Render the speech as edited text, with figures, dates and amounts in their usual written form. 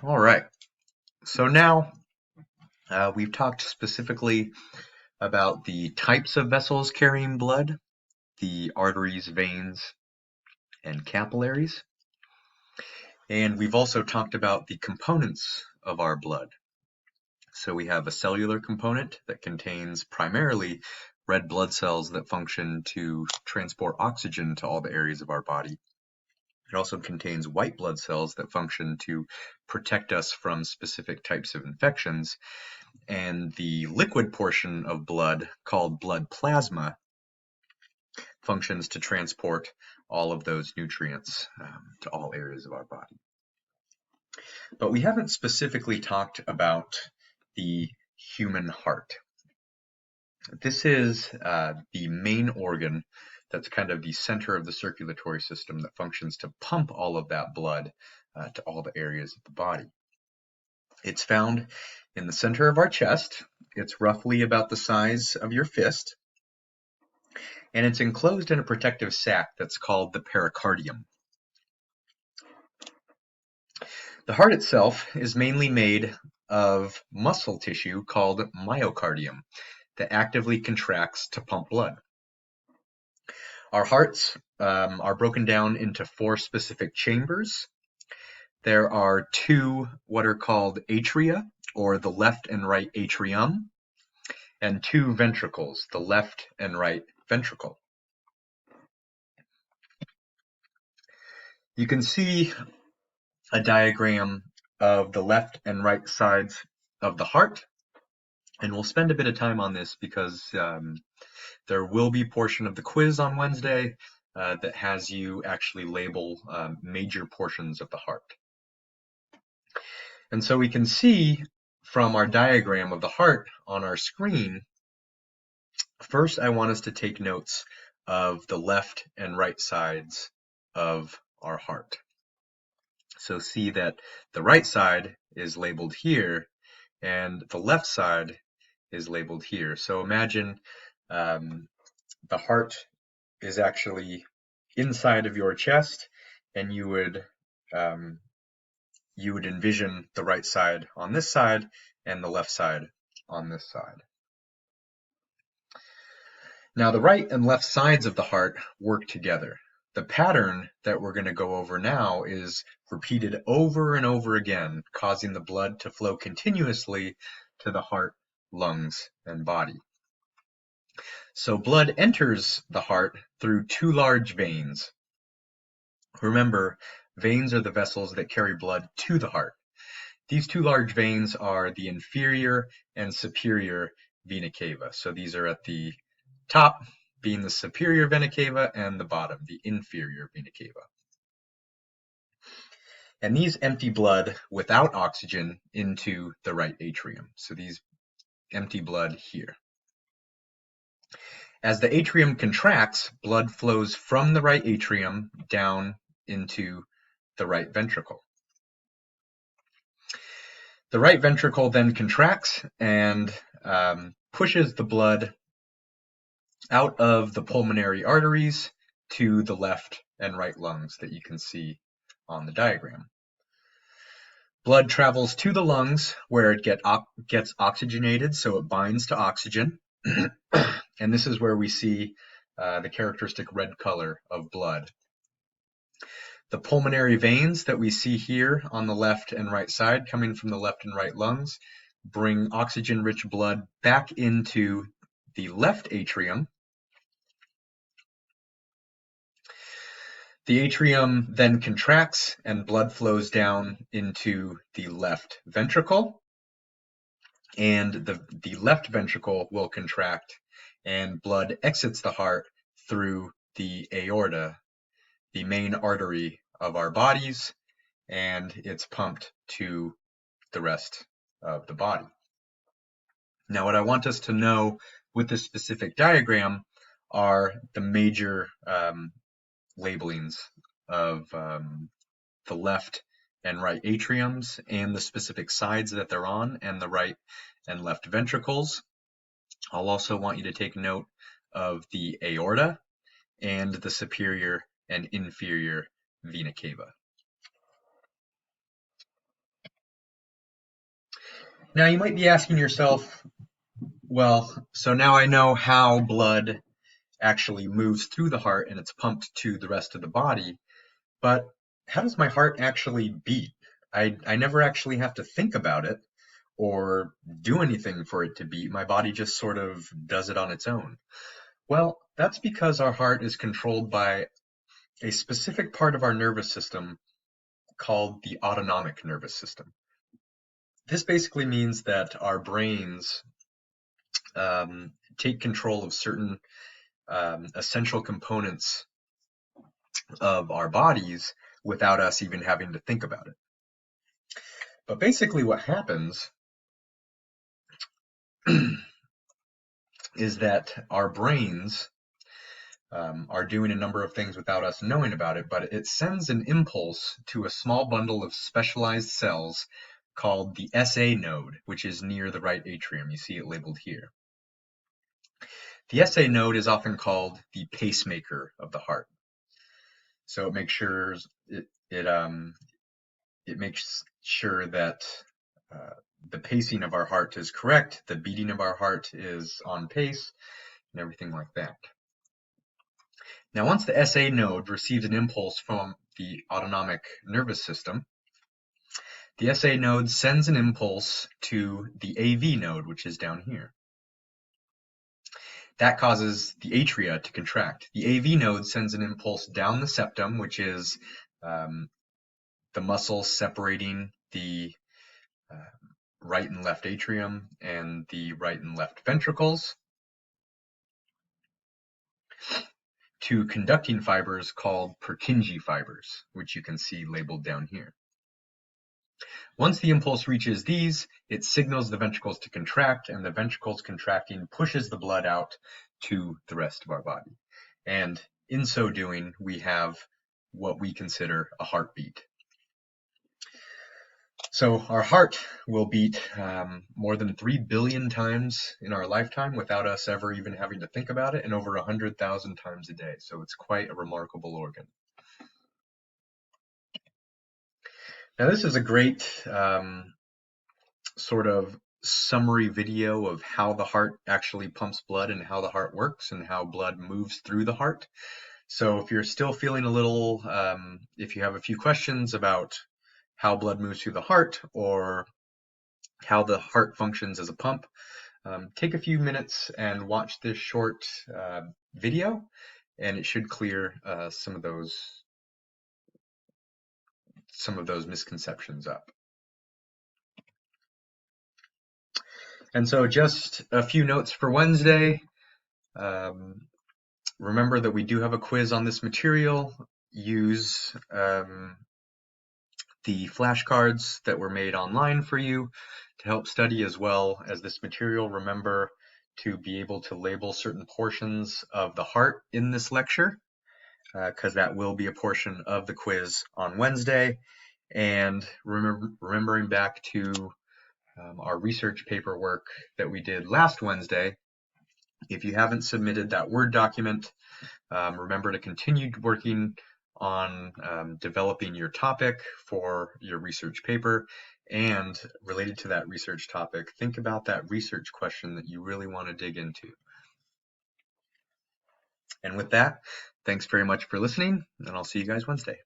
All right. So now we've talked specifically about the types of vessels carrying blood, the arteries, veins, and capillaries. And we've also talked about the components of our blood. So we have a cellular component that contains primarily red blood cells that function to transport oxygen to all the areas of our body. It also contains white blood cells that function to protect us from specific types of infections. And the liquid portion of blood, called blood plasma, functions to transport all of those nutrients to all areas of our body. But we haven't specifically talked about the human heart. This is the main organ that's kind of the center of the circulatory system that functions to pump all of that blood to all the areas of the body. It's found in the center of our chest. It's roughly about the size of your fist, and it's enclosed in a protective sac that's called the pericardium. The heart itself is mainly made of muscle tissue called myocardium that actively contracts to pump blood. Our hearts are broken down into 4 specific chambers. There are 2 what are called atria, or the left and right atrium, and 2 ventricles, the left and right ventricle. You can see a diagram of the left and right sides of the heart, and we'll spend a bit of time on this because there will be a portion of the quiz on Wednesday that has you actually label major portions of the heart. And so we can see from our diagram of the heart on our screen, first I want us to take notes of the left and right sides of our heart. So see that the right side is labeled here and the left side is labeled here. So imagine the heart is actually inside of your chest, and you would envision the right side on this side and the left side on this side. Now the right and left sides of the heart work together. The pattern that we're going to go over now is repeated over and over again, causing the blood to flow continuously to the heart, lungs, and body. So blood enters the heart through 2 large veins. Remember, veins are the vessels that carry blood to the heart. These 2 large veins are the inferior and superior vena cava. So these are at the top being the superior vena cava and the bottom, the inferior vena cava. And these empty blood without oxygen into the right atrium. So these empty blood here. As the atrium contracts, blood flows from the right atrium down into the right ventricle. The right ventricle then contracts and pushes the blood out of the pulmonary arteries to the left and right lungs that you can see on the diagram. Blood travels to the lungs where it gets oxygenated, so it binds to oxygen. And this is where we see the characteristic red color of blood. The pulmonary veins that we see here on the left and right side, coming from the left and right lungs, bring oxygen-rich blood back into the left atrium. The atrium then contracts and blood flows down into the left ventricle, and the left ventricle will contract and blood exits the heart through the aorta, the main artery of our bodies, and it's pumped to the rest of the body. Now, what I want us to know with this specific diagram are the major labelings of the left and right atriums and the specific sides that they're on, and the right and left ventricles. I'll also want you to take note of the aorta and the superior and inferior vena cava. Now you might be asking yourself, well, so now I know how blood actually moves through the heart and it's pumped to the rest of the body, but how does my heart actually beat? I never actually have to think about it or do anything for it to beat. My body just sort of does it on its own. Well, that's because our heart is controlled by a specific part of our nervous system called the autonomic nervous system. This basically means that our brains take control of certain essential components of our bodies without us even having to think about it. But basically what happens is that our brains are doing a number of things without us knowing about it, but it sends an impulse to a small bundle of specialized cells called the SA node, which is near the right atrium. You see it labeled here. The SA node is often called the pacemaker of the heart. So it makes sure it makes sure that the pacing of our heart is correct, the beating of our heart is on pace, and everything like that. Now, once the SA node receives an impulse from the autonomic nervous system, the SA node sends an impulse to the AV node, which is down here. That causes the atria to contract. The AV node sends an impulse down the septum, which is the muscle separating the right and left atrium and the right and left ventricles, to conducting fibers called Purkinje fibers, which you can see labeled down here. Once the impulse reaches these, it signals the ventricles to contract, and the ventricles contracting pushes the blood out to the rest of our body. And in so doing, we have what we consider a heartbeat. So our heart will beat more than 3 billion times in our lifetime without us ever even having to think about it, and over 100,000 times a day. So it's quite a remarkable organ. Now this is a great sort of summary video of how the heart actually pumps blood and how the heart works and how blood moves through the heart. So if you're still feeling a little, if you have a few questions about how blood moves through the heart or how the heart functions as a pump, take a few minutes and watch this short video, and it should clear some of those misconceptions up. And so just a few notes for Wednesday. Remember that we do have a quiz on this material. Use the flashcards that were made online for you to help study as well as this material. Remember to be able to label certain portions of the heart in this lecture, because that will be a portion of the quiz on Wednesday. And remembering back to our research paperwork that we did last Wednesday, if you haven't submitted that Word document, remember to continue working on developing your topic for your research paper. And related to that research topic, think about that research question that you really want to dig into. And with that, thanks very much for listening, and I'll see you guys Wednesday.